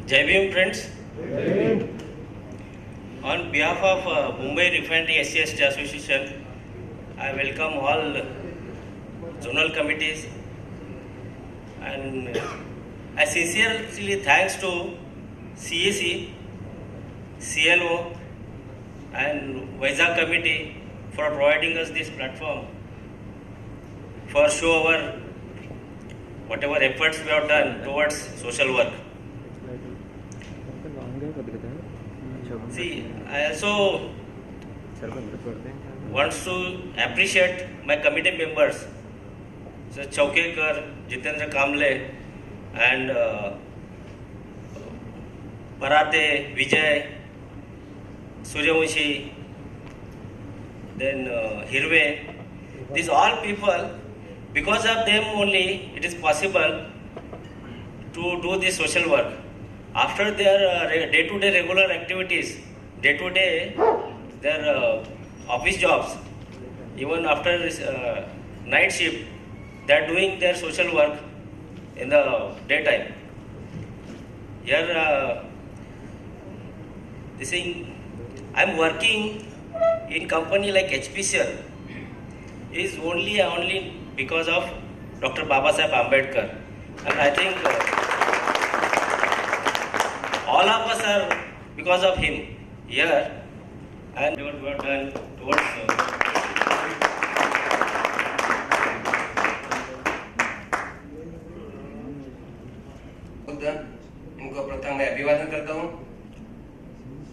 Jai Bhim, friends. On behalf of Mumbai Refinery SC/ST Association, I welcome all zonal committees and I sincerely thanks to CAC, CLO and Vizag committee for providing us this platform for show our whatever efforts we have done towards social work. See, I also want to appreciate my committee members, so Chaukekar, Jitendra Kamble, and Parate, Vijay, Suryavanshi, then Hirve. These all people, because of them only, it is possible to do this social work. After their day-to-day regular activities, day-to-day their office jobs, even after night shift, they are doing their social work in the daytime. Here, this thing, I'm working in company like HPCL is only because of Dr. Babasaheb Ambedkar, and I think all of us are because of him here, and what we have done towards इनको प्रथम मैं अभिवादन करता हूँ।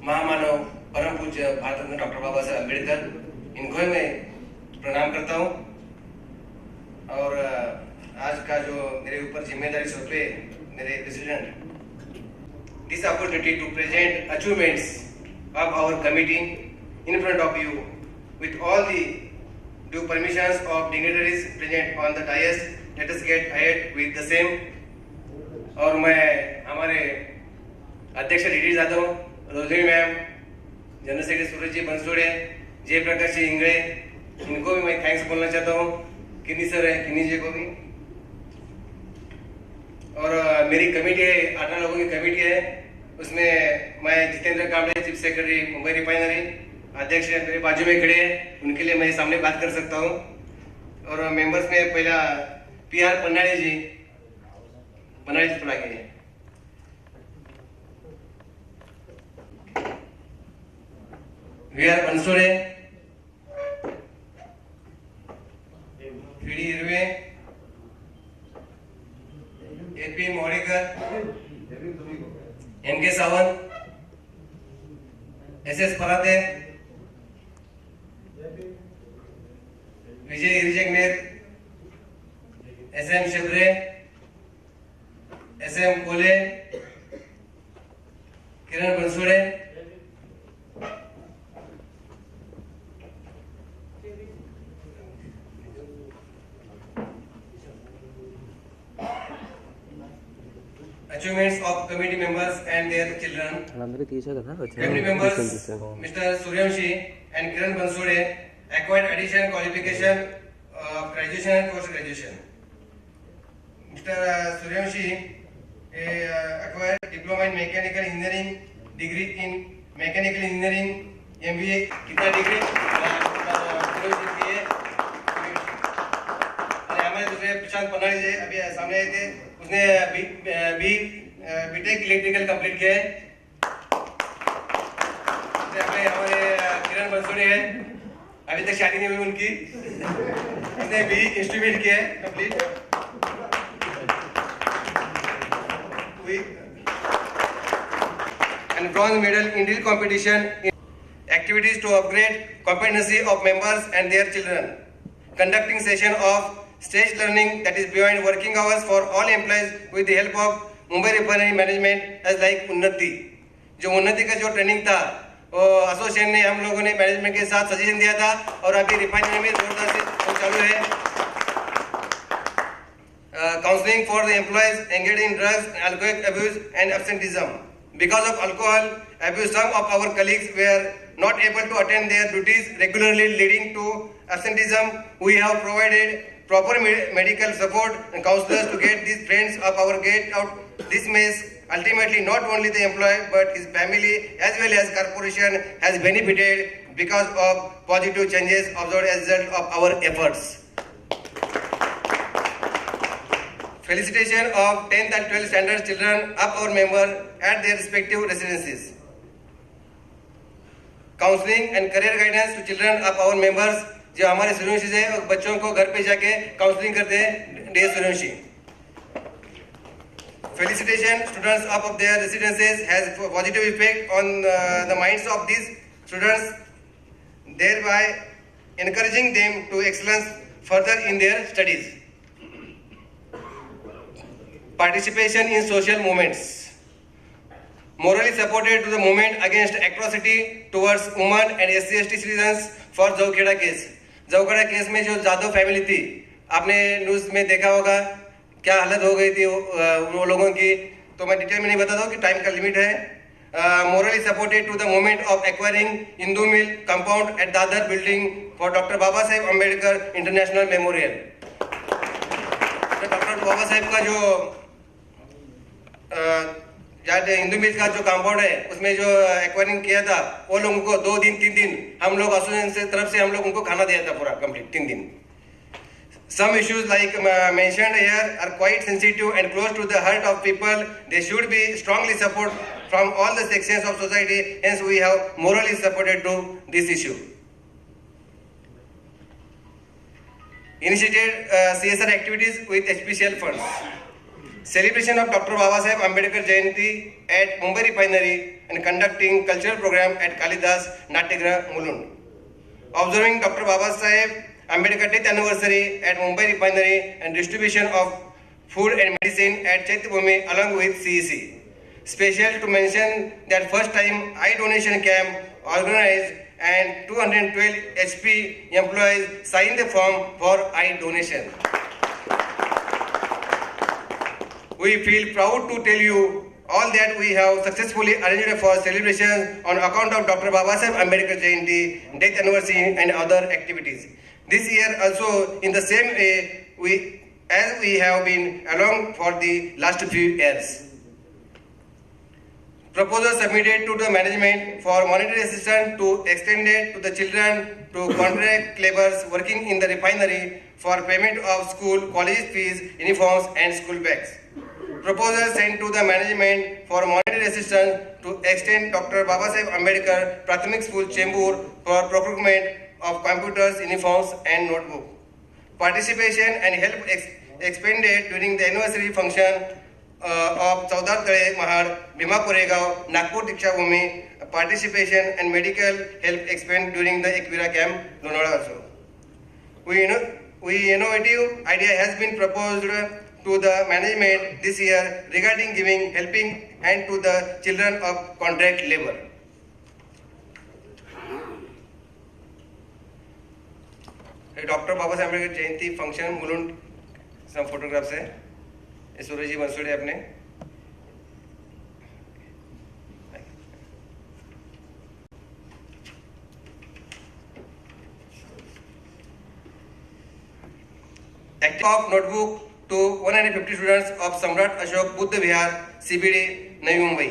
महामानव परम पूज्य Bharat Ratna doctor बाबा साहब अम्बेडकर, इनको ही मैं प्रणाम करता हूँ। और आज का जो मेरे ऊपर जिम्मेदारी सौंपे मेरे president, this opportunity to present achievements of our committee in front of you with all the due permissions of dignitaries present on the dais. Let us get ahead with the same. और मैं हमारे अध्यक्ष D Jadhav, Rojani ma'am, general secretary Suraj ji Bansode, Jayprakash ji Ingde, इनको भी मैं thanks बोलना चाहता हूँ। किन्नी सर है, किन्नी जी को भी। और मेरी कमेटी है, 8 लोगों की कमेटी है, उसमें मैं Jitendra Kamde, chief secretary Mumbai refinery, अध्यक्ष मेरे बाजू में खड़े हैं, उनके लिए मैं सामने बात कर सकता हूँ। और मेंबर्स में पहला PR पन्नाड़ी जी थोड़ा के VR बनसोड़े, PD हिरवे, AP मोड़ेकर, MK सावंत, SS पराते, विजय हिरजगनेर, SM शिवरे, SM कोले, किरण बनसोड़े, achievements of committee members and their children. Committee members Mr. Suryavanshi and Kiran Bansode acquired additional qualification of graduation and post graduation. Mr. Suryavanshi acquired diploma in mechanical engineering, degree in mechanical engineering, MBA कितना degree और हमारे दूसरे प्रशांत पन्नाड़ी जी अभी सामने आए थे, उसने BTech electrical complete किया है। हमारे किरण बनसोड़े है, अभी तक शादी नहीं हुई उनकी, उसने BE इंस्ट्रूमेंट किया है complete. And bronze medal in drill competition in activities to upgrade competency of members and their children. Conducting session of stage learning that is beyond working hours for all employees with the help of Mumbai Refinery Management as like उन्नति। जो उन्नति का जो training था वो association ने हम लोगों ने मैनेजमेंट के साथ सजेशन दिया था और अभी रिफाइनरी में जोरदार से चालू है। Counseling for the employees engaged in drugs, alcohol abuse and absenteeism. Because of alcohol abuse, some of our colleagues were not able to attend their duties regularly, leading to absenteeism. We have provided proper medical support and counselors to get these friends of our get out this mess ultimately not only the employee but his family as well as corporation has benefited because of positive changes observed as a result of our efforts. Felicitation of 10th and 12th standard children of our member at their respective residences. Counselling and career guidance to children of our members, जो हमारे सूर्यवंशी से बच्चों को घर पे जाके counselling करते हैं day Suryavanshi. Felicitation students of their residences has a positive effect on the minds of these students, thereby encouraging them to excellence further in their studies. Participation in social movements. Morally supported to the movement against atrocity towards women and SC/ST citizens for Jaukheda case. Jaukheda case में जो Jadav family थी, आपने news में देखा होगा क्या हालत हो गई थी वो लोगों की, तो मैं डिटेल में नहीं बताता हूँ कि टाइम का लिमिट है. Morally supported to the movement of acquiring Hindu Mill compound at Dadar building for Dr. Baba Saheb Ambedkar International Memorial. Doctor Baba Saheb का जो हिंदू मिल का जो कंपाउंड है उसमें जो एक्वायरिंग किया था, वो लोगों को 2 दिन 3 दिन हम लोग एसोसिएशन से तरफ से हम लोग उनको खाना दिया था पूरा कंप्लीट 3 दिन. Some issues like mentioned here are quite sensitive and close to the heart of people. They should be strongly supported from all the sections of society. Hence, we have morally supported to this issue. Initiated CSR activities with HPCL funds. Celebration of Dr. Baba Saheb Ambedkar Jayanti at Mumbai Refinery and conducting cultural program at Kalidas Natyagrah, Mulund. Observing Dr. Baba Saheb Ambedkar 10th anniversary at Mumbai Refinery and distribution of food and medicine at Chaityabhumi along with CEC. Special to mention that first time eye donation camp organized and 212 HP employees signed the form for eye donation. We feel proud to tell you all that we have successfully arranged for celebration on account of Dr. Baba Saheb Ambedkar Jayanti, death anniversary and other activities. This year also in the same way as we have been along for the last few years. Proposal submitted to the management for monetary assistance to extended to the children to contract laborers working in the refinery for payment of school, college fees, uniforms and school bags. Proposal sent to the management for monetary assistance to extend Dr. Baba Saheb Ambedkar Prathamik School Chembur for procurement of computers, uniforms and notebook. Participation and help expended during the anniversary function of Chaudhar Tale Mahad, Bhima Koregaon, Nagpur Dikshabhumi. Participation and medical help expended during the Equira camp, Lonavala also. We innovative idea has been proposed to the management this year regarding giving helping hand to the children of contract labor. Doctor Baba Saheb Ambedkar Jayanti function Mulund some photographs है, सूरज जी मंसूड़े अपने. Active of notebook to 150 students of Samrat Ashok Buddha Vihar, CBD, Navi Mumbai.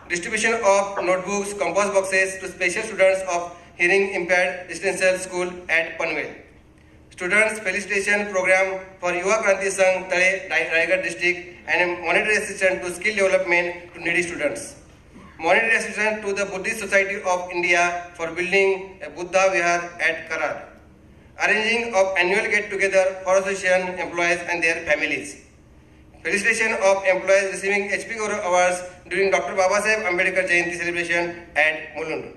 Distribution of notebooks, compass boxes to special students of hearing impaired residential school at Panvel. Students felicitation program for Yuva Kranti Sangh Tale, Raigad district and monetary assistance to skill development to needy students. Monetary assistance to the Buddhist Society of India for building a Buddha Vihar at Karar. Arranging of annual get-together for association employees and their families. Felicitation of employees receiving HP Gaurav Awards during Dr. Baba Saheb Ambedkar Jayanti celebration at Mulund.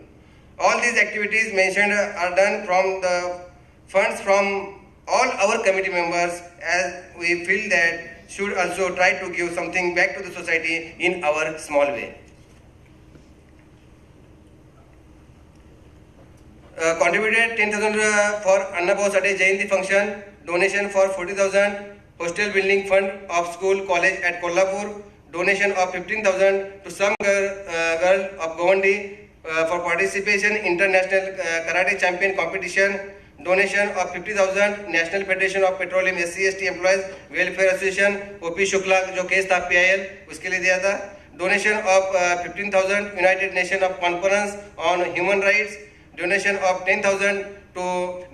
All these activities mentioned are done from the funds from all our committee members, as we feel that should also try to give something back to the society in our small way. Contributed 10,000 for Annabhau Sate Jayanti function, donation for 40,000, hostel building fund of school college at Kolhapur, donation of 15,000 to some girl of Govandi for participation international karate champion competition, donation of 50,000 National Federation of Petroleum SC/ST Employees Welfare Association OP Shukla जो case था PIL उसके लिए दिया था, donation of 15,000 United Nations of Conference on Human Rights, donation of 10,000 to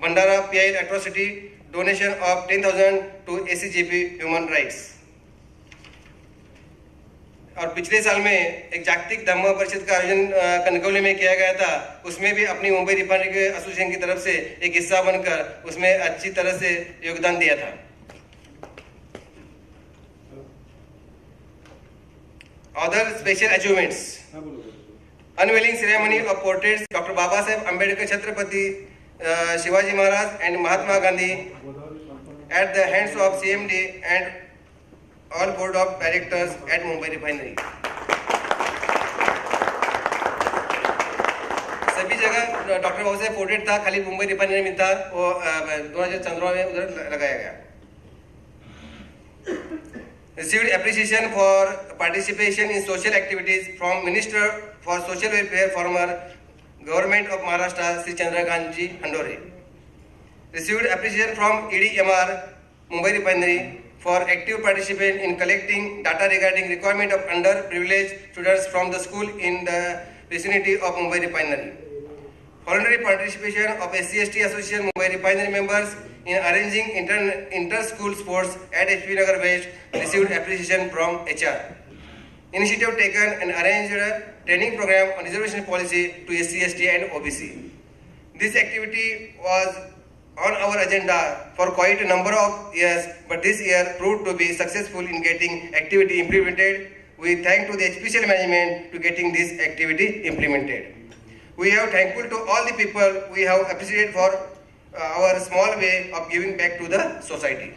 Bandara PIL atrocity, donation of 10,000 to ACJP Human Rights. और पिछले साल में एक जागतिक धम्म परिषद का आयोजन कनकौली में किया गया था, उसमें भी अपनी मुंबई रिफाइनरी के एसोसिएशन की तरफ से एक हिस्सा बनकर उसमें अच्छी तरह से योगदान दिया था. Other special achievements: unveiling ceremony of portraits Dr. Baba Saheb Ambedkar, Chhatrapati Shivaji Maharaj and Mahatma Gandhi at the hands of CMD and all board of directors at Mumbai Refinery. सभी जगह डॉक्टर बाबा साहब portrait था, खाली Mumbai refinery में था, वो 2015 में उधर लगाया गया. Received appreciation for participation in social activities from Minister for Social Welfare, former Government of Maharashtra, Sri Chandrakant Ji Handore. Received appreciation from EDMR Mumbai Refinery for active participation in collecting data regarding requirement of underprivileged students from the school in the vicinity of Mumbai Refinery. Voluntary participation of SC/ST Association Mumbai Refinery members in arranging inter-school sports at HP Nagar West received appreciation from HR. Initiative taken and arranged a training program on reservation policy to SC/ST and OBC. This activity was on our agenda for quite a number of years, but this year proved to be successful in getting activity implemented. We thank to the HPCL management to getting this activity implemented. We are thankful to all the people we have appreciated for our small way of giving back to the society.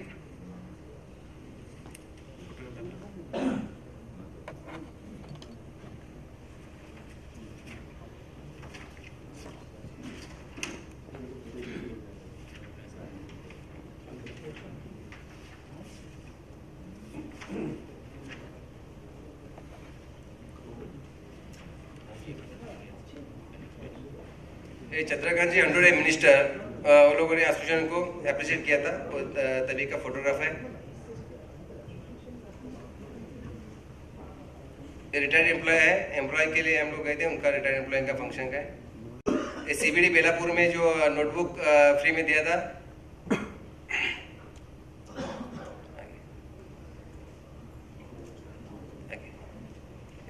Chandrakant ji Handore minister, वो लोगों ने association को appreciate किया था, वो तभी का photograph है. रिटायर्ड एम्प्लॉय है, एम्प्लॉय के लिए हम लोग गए थे, उनका रिटायर्ड एम्प्लॉय का फंक्शन का है. CBD बेलापुर में जो नोटबुक फ्री में दिया था,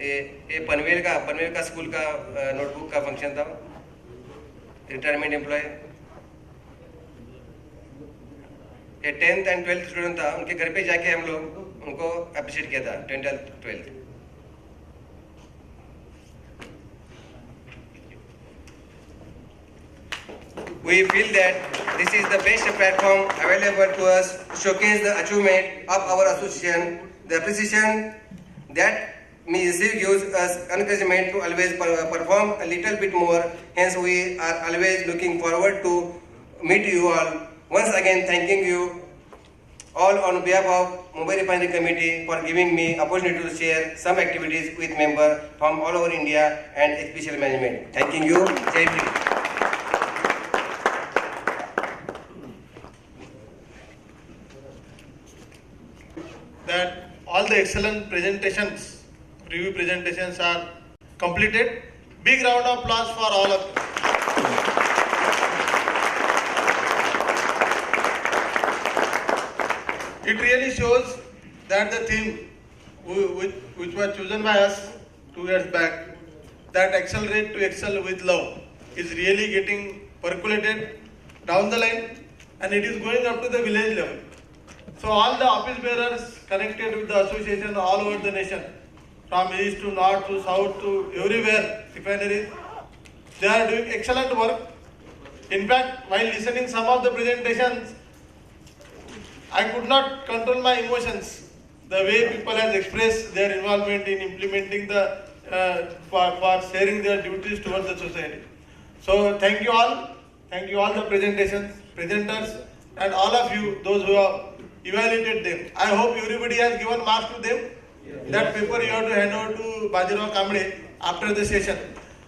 ये पनवेल का स्कूल का नोटबुक का फंक्शन था. रिटायरमेंट एम्प्लॉय, ये 10th and 12th स्टूडेंट था, उनके घर पे जाके हम लोग उनको अप्रिशिएट किया था. 10th and 12th. We feel that this is the best platform available to us to showcase the achievement of our association. The appreciation that we receive gives us encouragement to always perform a little bit more. Hence, we are always looking forward to meet you all. Once again, thanking you all on behalf of Mumbai Refinery Committee for giving me opportunity to share some activities with members from all over India and HPCL management. Thanking you. Jai Hind. That all the excellent presentations, review presentations are completed. Big round of applause for all of you. It really shows that the theme which was chosen by us 2 years back, that accelerate to excel with love, is really getting percolated down the line, and it is going up to the village level. So all the office bearers connected with the association all over the nation, from east to north to south to everywhere, refineries, they are doing excellent work. In fact, while listening some of the presentations, I could not control my emotions. The way people have expressed their involvement in implementing the for sharing their duties towards the society. So thank you all the presenters, and all of you, those who have evaluated them. I hope everybody has given marks to them. That paper you have to hand over to Bajirao Kamble after the session.